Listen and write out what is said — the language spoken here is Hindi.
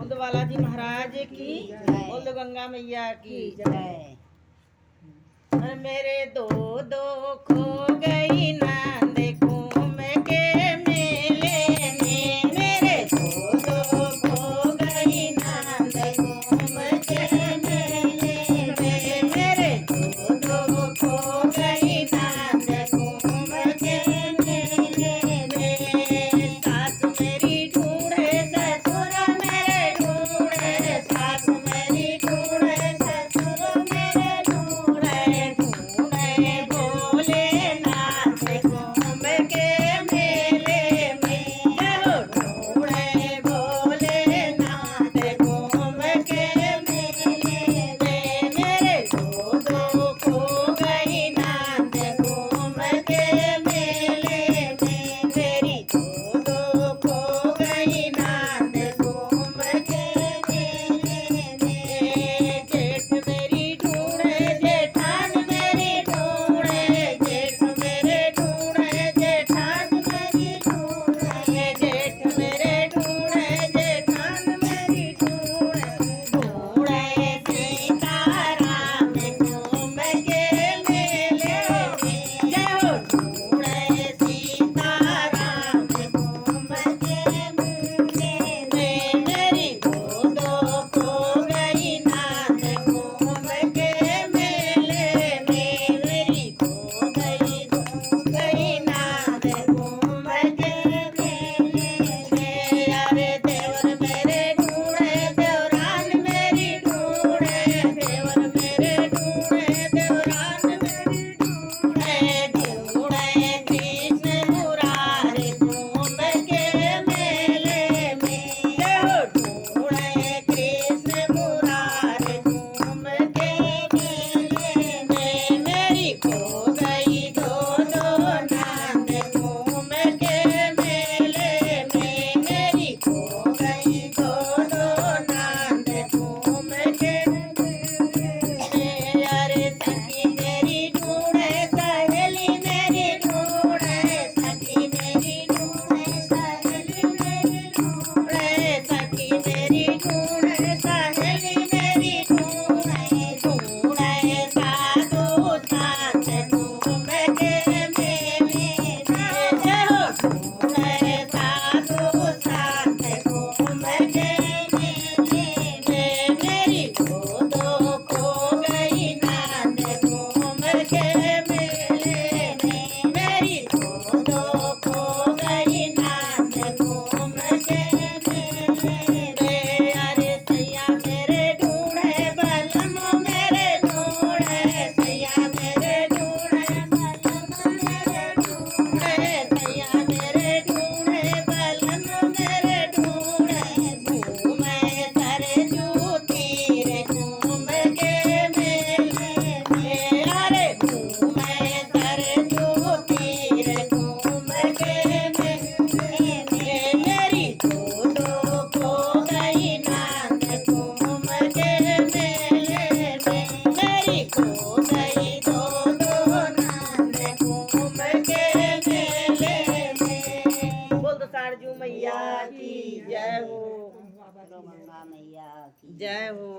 उदवाला जी महाराज की, बोल गंगा मैया की जय। मेरे दो दो खो गई ना देखूं मैं के मेले में, मेरे दो दो खो गई ना देखूं मैं के मेले में, मेरे दो दो खो गई ना देखूं मैं के मेले में। सास मेरी ढूंढे ससुर मेरे ढूंढे, सास मेरी ढूंढे ससुर मेरे ढूंढे, ढूंढे भोलेनाथ घूम के मेले में, हो ढूंढे भोलेनाथ घूम के मेले में। मेरे दो दो खो गई नाथ घूम के मेले में, मेरी दो दो खो गई नाथ घूम के मेले में। जेठ मेरी ढूंढे जेठान मेरी ढूंढे, जेठ मेरे ढूंढे जेठान मेरी ढूंढे, जेठ मेरे ढूंढे जेठान मेरी ढूंढे, ढूंढे सीताराम घूम के मेले में, जय हो ढूंढे सीताराम घूम के मेले में। मेरी दो दो खो गई नाथ घूम के मेले में, मेरी खो गई नाथ घूम के मेले में। अरे देवर मेरे ढूंढे देवरान मेरी ढूंढे, देवर मेरे ढूंढे देवरान मेरी ढूंढे, ढूंढे कृष्ण मुरारी घूम के मेले में, हो ढूंढे कृष्ण मुरारी घूम के मेले में। मेरी खो गई दो दो नाथ घूम के मेले में, मेरी खो गई दो दो नाथ घूम के मेले में। अरे सखी मेरी ढूंढे सहेली मेरी ढूंढे, सखी मेरी ढूंढे सहेली मेरी ढूंढे, सखी मेरी ढूंढे सहेली मेरी ढूंढे, ढूंढे साधु संत घूम के मेले में, जय हो ढूंढे साधु संत घूम के मेले में। मेरी दो दो खो गई नाथ घूम के मेले में, मेरी दो दो खो गई नाथ घूम के मेले में। अरे सैया मेरे ढूंढे बलम मेरे ढूंढे, सैया मेरे ढूंढे बलम मेरे ढूंढे, सैया मेरे ढूंढे बलम मेरे ढूंढे, घूमे सरजू तीर घूम के मेले में। अरे घूमे सरजू तीर घूम के मेले में। मेरी दो दो खो गई नाथ घूम के मेले में, मेरी खो गई दो दो नाथ घूम के मेले में। बोल दो सरजू मैया की जय हो, गंगा मैया की जय हो।